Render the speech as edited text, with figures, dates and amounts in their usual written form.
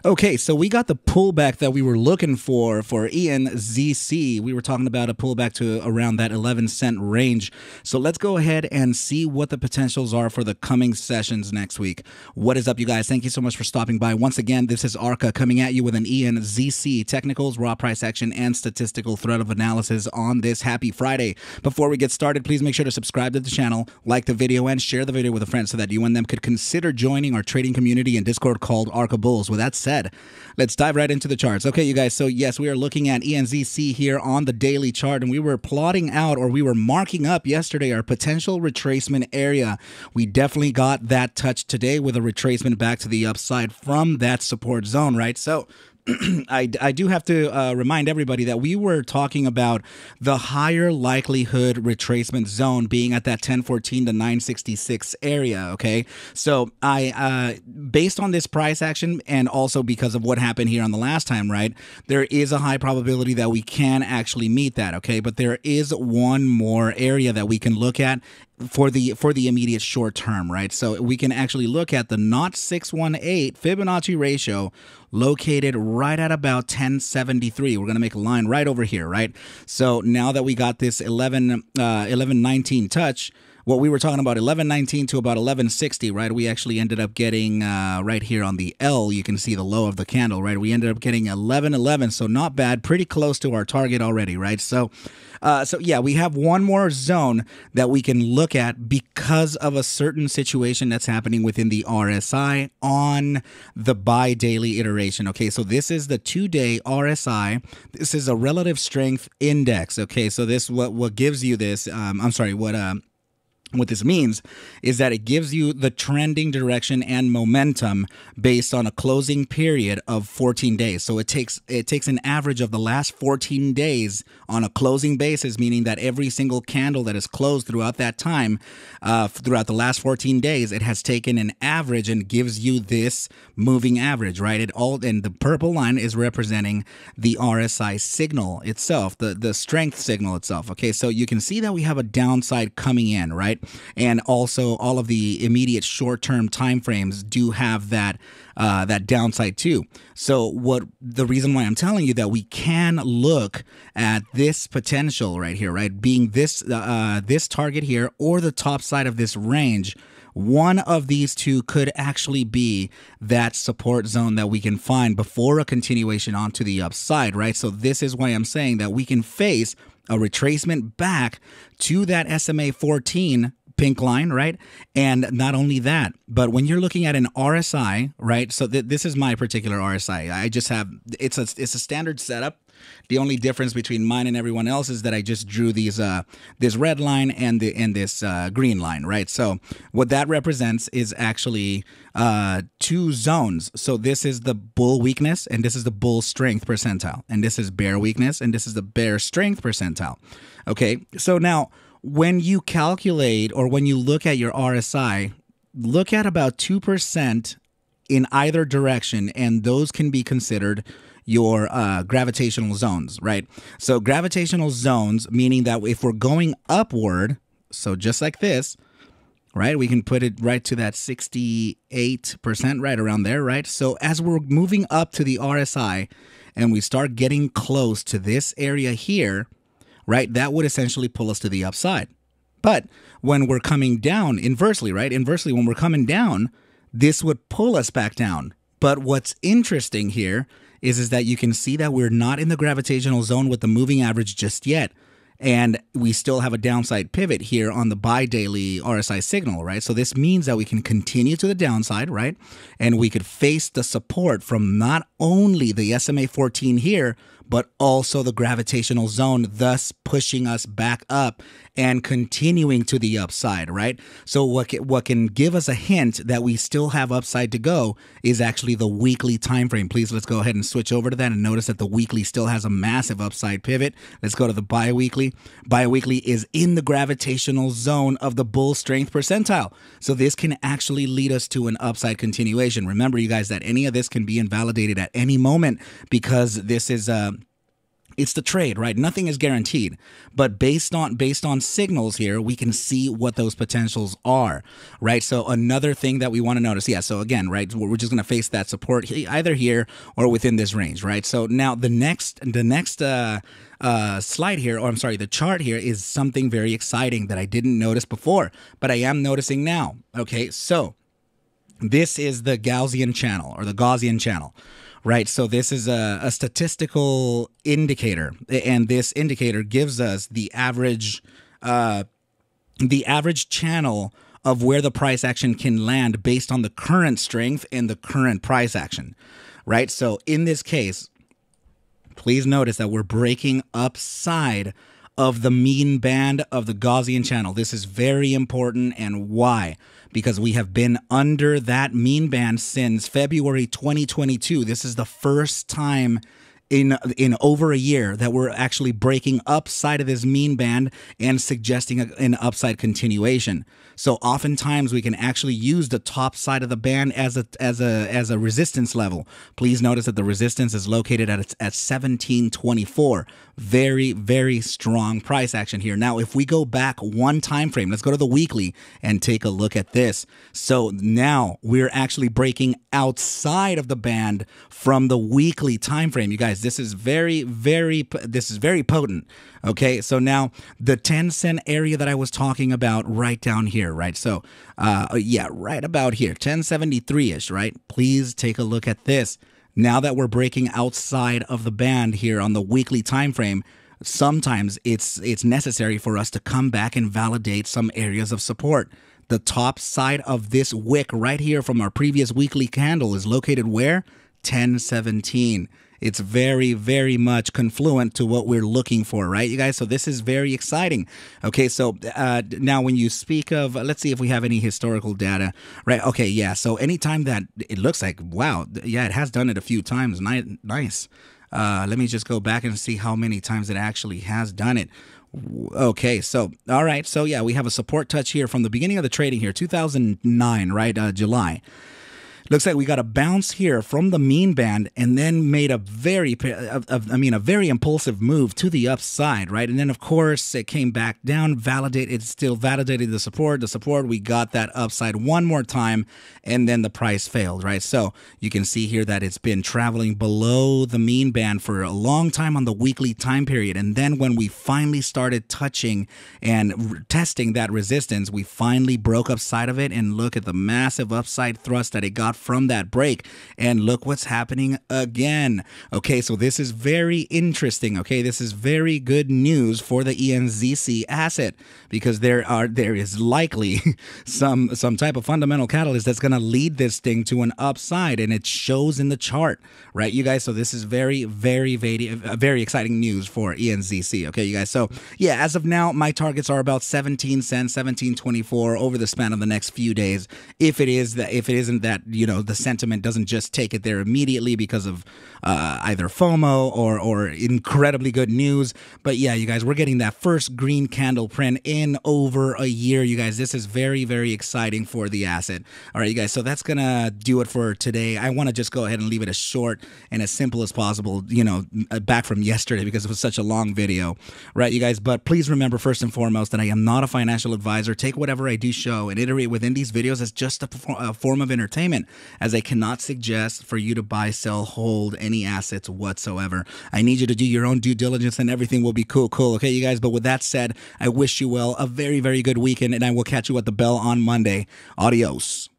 Okay, so we got the pullback that we were looking for ENZC. We were talking about a pullback to around that 11-cent range. So let's go ahead and see what the potentials are for the coming sessions next week. What is up, you guys? Thank you so much for stopping by. Once again, this is ARCa coming at you with an ENZC, technicals, raw price action, and statistical thread of analysis on this happy Friday. Before we get started, please make sure to subscribe to the channel, like the video, and share the video with a friend so that you and them could consider joining our trading community and Discord called ARCa Bulls. With that said, let's dive right into the charts. Okay, you guys, so yes, we are looking at ENZC here on the daily chart, and we were plotting out, or we were marking up yesterday, our potential retracement area. We definitely got that touch today with a retracement back to the upside from that support zone, right? So I do have to remind everybody that we were talking about the higher likelihood retracement zone being at that 1014 to 966 area. Okay, so based on this price action and also because of what happened here on the last time, right, there is a high probability that we can actually meet that. Okay, but there is one more area that we can look at for the immediate short term, right? So we can actually look at the 0.618 Fibonacci ratio located right at about 1073. We're going to make a line right over here, right? So now that we got this 1119 touch, what we were talking about 1119 to about 1160, right? We actually ended up getting right here on the L, you can see the low of the candle, right? We ended up getting 1111, so not bad, pretty close to our target already, right? So yeah, we have one more zone that we can look at because of a certain situation that's happening within the RSI on the bi-daily iteration. Okay, so this is the 2-day RSI. This is a relative strength index. Okay, so this what gives you this. What this means is that it gives you the trending direction and momentum based on a closing period of 14 days. So it takes an average of the last 14 days on a closing basis, meaning that every single candle that is closed throughout that time, throughout the last 14 days, it has taken an average and gives you this moving average, right? And the purple line is representing the RSI signal itself, the strength signal itself. Okay, so you can see that we have a downside coming in, right? And also all of the immediate short-term time frames do have that downside too. So the reason why I'm telling you that we can look at this potential right here, right, being this this target here or the top side of this range, one of these two could actually be that support zone that we can find before a continuation onto the upside, right? So this is why I'm saying that we can face a retracement back to that SMA 14 pink line, right? And not only that, but when you're looking at an RSI, right? So this is my particular RSI. I just have, it's a standard setup. The only difference between mine and everyone else is that I just drew these this red line and this green line, right? So what that represents is actually two zones. So this is the bull weakness and this is the bull strength percentile, and this is bear weakness and this is the bear strength percentile. Okay, so now when you calculate or when you look at your RSI, look at about 2% in either direction, and those can be considered your gravitational zones, right? So gravitational zones, meaning that if we're going upward, so just like this, right, we can put it right to that 68%, right around there, right? So as we're moving up to the RSI and we start getting close to this area here, right, that would essentially pull us to the upside. But when we're coming down inversely, right, inversely, when we're coming down, this would pull us back down. But what's interesting here is that you can see that we're not in the gravitational zone with the moving average just yet. And we still have a downside pivot here on the bi-daily RSI signal, right? So this means that we can continue to the downside, right? And we could face the support from not only the SMA 14 here, but also the gravitational zone, thus pushing us back up and continuing to the upside, right? So what can give us a hint that we still have upside to go is actually the weekly time frame. Please, let's go ahead and switch over to that and notice that the weekly still has a massive upside pivot. Let's go to the bi-weekly. Bi-weekly is in the gravitational zone of the bull strength percentile. So this can actually lead us to an upside continuation. Remember, you guys, that any of this can be invalidated at any moment because this is It's the trade, right? Nothing is guaranteed, but based on signals here, we can see what those potentials are, right? So another thing that we want to notice, yeah. So again, right, we're just going to face that support either here or within this range, right? So now the next slide here, or I'm sorry, the chart here is something very exciting that I didn't notice before, but I am noticing now. Okay, so this is the Gaussian channel or the Gaussian channel. Right, so this is a statistical indicator, and this indicator gives us the average channel of where the price action can land based on the current strength and the current price action. Right, so in this case, please notice that we're breaking upside of the mean band of the Gaussian channel. This is very important, and why? Because we have been under that mean band since February 2022. This is the first time in over a year that we're actually breaking upside of this mean band and suggesting an upside continuation. So oftentimes we can actually use the top side of the band as a resistance level. Please notice that the resistance is located at 1724. Very, very strong price action here. Now, if we go back one time frame, let's go to the weekly and take a look at this. So now we're actually breaking outside of the band from the weekly time frame. You guys, this is very potent. Okay, so now the 10-cent area that I was talking about right down here, right? So, yeah, right about here, 1073-ish, right? Please take a look at this. Now that we're breaking outside of the band here on the weekly time frame, sometimes it's necessary for us to come back and validate some areas of support. The top side of this wick right here from our previous weekly candle is located where? 1017. It's very, very much confluent to what we're looking for, right, you guys? So this is very exciting. Okay, so now when you speak of, let's see if we have any historical data, right? Okay, yeah, so anytime that it looks like, wow, yeah, it has done it a few times. Nice. Let me just go back and see how many times it actually has done it. Okay, so, all right, so yeah, we have a support touch here from the beginning of the trading here, 2009, right, July. Looks like we got a bounce here from the mean band and then made a very impulsive move to the upside, right? And then, of course, it came back down, it still validated the support. The support, we got that upside one more time, and then the price failed, right? So you can see here that it's been traveling below the mean band for a long time on the weekly time period. And then when we finally started touching and testing that resistance, we finally broke upside of it, and look at the massive upside thrust that it got from that break, and look what's happening again. Okay, so this is very interesting. Okay, this is very good news for the ENZC asset, because there is likely some type of fundamental catalyst that's going to lead this thing to an upside, and it shows in the chart, right, you guys? So this is very, very, very exciting news for ENZC. Okay, you guys. So yeah, as of now, my targets are about 17 cents, 17.24 over the span of the next few days. If it isn't that, you know, the sentiment doesn't just take it there immediately because of either FOMO or incredibly good news. But yeah, you guys, we're getting that first green candle print in over a year, you guys. This is very, very exciting for the asset. All right, you guys, so that's gonna do it for today. I want to just go ahead and leave it as short and as simple as possible, you know, back from yesterday, because it was such a long video, right, you guys? But please remember, first and foremost, that I am not a financial advisor. Take whatever I do show and iterate within these videos as just a form of entertainment, as I cannot suggest for you to buy, sell, hold any assets whatsoever. I need you to do your own due diligence, and everything will be cool, okay, you guys? But with that said, I wish you well a very, very good weekend, and I will catch you at the bell on Monday. Adios.